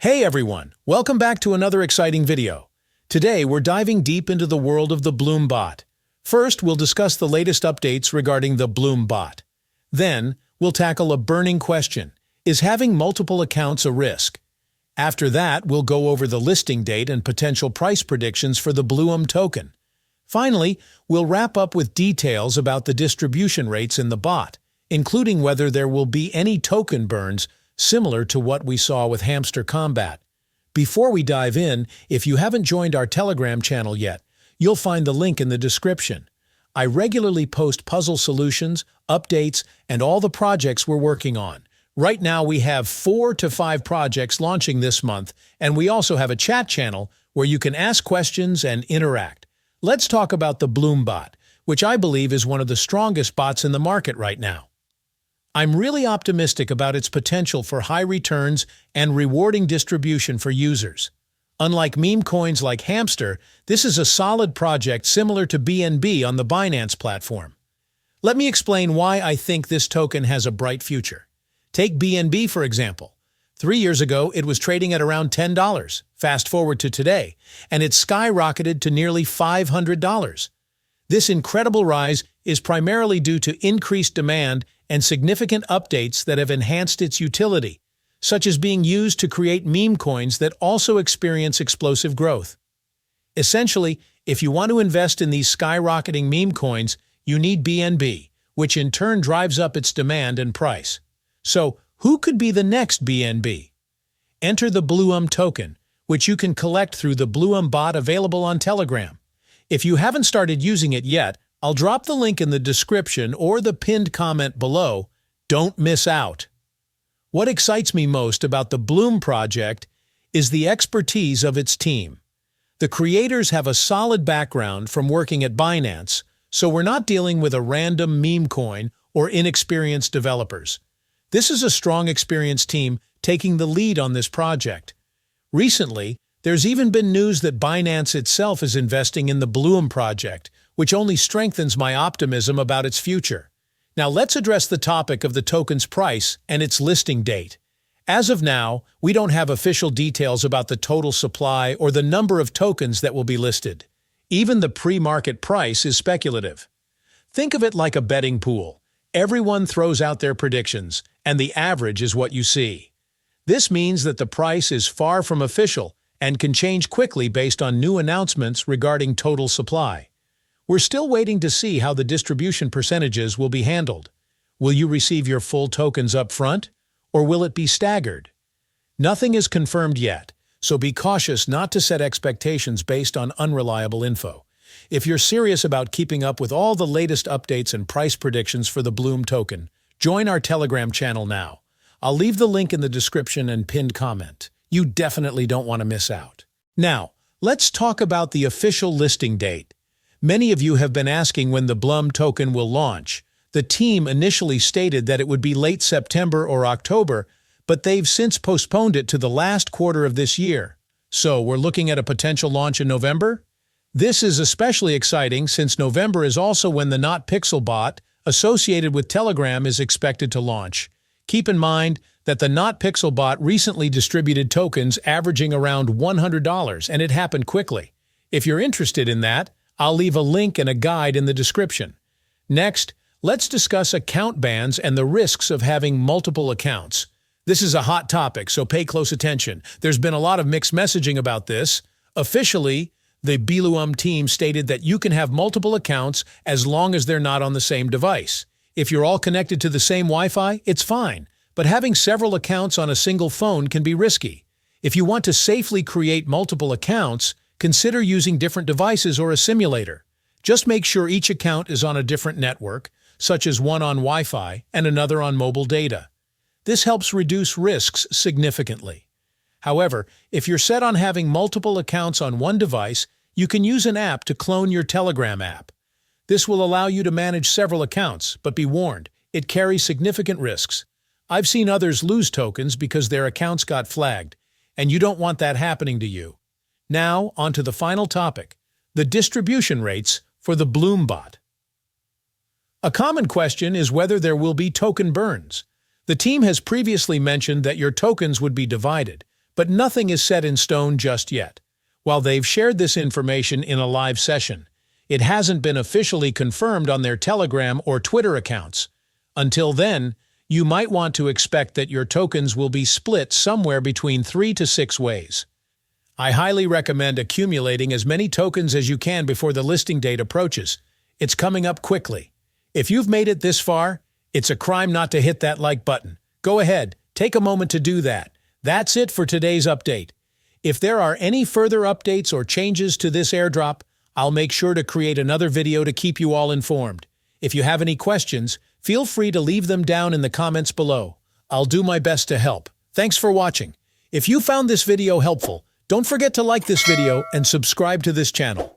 Hey everyone, welcome back to another exciting video. Today we're diving deep into the world of the Blum bot. First, we'll discuss the latest updates regarding the Blum bot. Then, we'll tackle a burning question: is having multiple accounts a risk? After that, we'll go over the listing date and potential price predictions for the Blum token. Finally, we'll wrap up with details about the distribution rates in the bot, including whether there will be any token burns similar to what we saw with Hamster Combat. Before we dive in, if you haven't joined our Telegram channel yet, you'll find the link in the description. I regularly post puzzle solutions, updates, and all the projects we're working on. Right now we have 4 to 5 projects launching this month, and we also have a chat channel where you can ask questions and interact. Let's talk about the Blum bot, which I believe is one of the strongest bots in the market right now. I'm really optimistic about its potential for high returns and rewarding distribution for users. Unlike meme coins like Hamster, this is a solid project similar to BNB on the Binance platform. Let me explain why I think this token has a bright future. Take BNB for example. 3 years ago, it was trading at around $10. Fast forward to today, and it's skyrocketed to nearly $500. This incredible rise is primarily due to increased demand and significant updates that have enhanced its utility, such as being used to create meme coins that also experience explosive growth. Essentially, if you want to invest in these skyrocketing meme coins, you need BNB, which in turn drives up its demand and price. So, who could be the next BNB? Enter the Blum token, which you can collect through the Blum bot available on Telegram. If you haven't started using it yet, I'll drop the link in the description or the pinned comment below. Don't miss out. What excites me most about the Blum project is the expertise of its team. The creators have a solid background from working at Binance, so we're not dealing with a random meme coin or inexperienced developers. This is a strong, experienced team taking the lead on this project. Recently, there's even been news that Binance itself is investing in the Blum project, which only strengthens my optimism about its future. Now let's address the topic of the token's price and its listing date. As of now, we don't have official details about the total supply or the number of tokens that will be listed. Even the pre-market price is speculative. Think of it like a betting pool. Everyone throws out their predictions, and the average is what you see. This means that the price is far from official and can change quickly based on new announcements regarding total supply. We're still waiting to see how the distribution percentages will be handled. Will you receive your full tokens up front, or will it be staggered? Nothing is confirmed yet, so be cautious not to set expectations based on unreliable info. If you're serious about keeping up with all the latest updates and price predictions for the Blum token, join our Telegram channel now. I'll leave the link in the description and pinned comment. You definitely don't want to miss out. Now, let's talk about the official listing date. Many of you have been asking when the Blum token will launch. The team initially stated that it would be late September or October, but they've since postponed it to the last quarter of this year. So we're looking at a potential launch in November? This is especially exciting since November is also when the NotPixel bot associated with Telegram is expected to launch. Keep in mind that the NotPixel bot recently distributed tokens averaging around $100, and it happened quickly. If you're interested in that, I'll leave a link and a guide in the description. Next, let's discuss account bans and the risks of having multiple accounts. This is a hot topic, so pay close attention. There's been a lot of mixed messaging about this. Officially, the Blum team stated that you can have multiple accounts as long as they're not on the same device. If you're all connected to the same Wi-Fi, it's fine, but having several accounts on a single phone can be risky. If you want to safely create multiple accounts, consider using different devices or a simulator. Just make sure each account is on a different network, such as one on Wi-Fi and another on mobile data. This helps reduce risks significantly. However, if you're set on having multiple accounts on one device, you can use an app to clone your Telegram app. This will allow you to manage several accounts, but be warned, it carries significant risks. I've seen others lose tokens because their accounts got flagged, and you don't want that happening to you. Now, on to the final topic, the distribution rates for the Blum bot. A common question is whether there will be token burns. The team has previously mentioned that your tokens would be divided, but nothing is set in stone just yet. While they've shared this information in a live session, it hasn't been officially confirmed on their Telegram or Twitter accounts. Until then, you might want to expect that your tokens will be split somewhere between 3 to 6 ways. I highly recommend accumulating as many tokens as you can before the listing date approaches. It's coming up quickly. If you've made it this far, it's a crime not to hit that like button. Go ahead, take a moment to do that. That's it for today's update. If there are any further updates or changes to this airdrop, I'll make sure to create another video to keep you all informed. If you have any questions, feel free to leave them down in the comments below. I'll do my best to help. Thanks for watching. If you found this video helpful, don't forget to like this video and subscribe to this channel.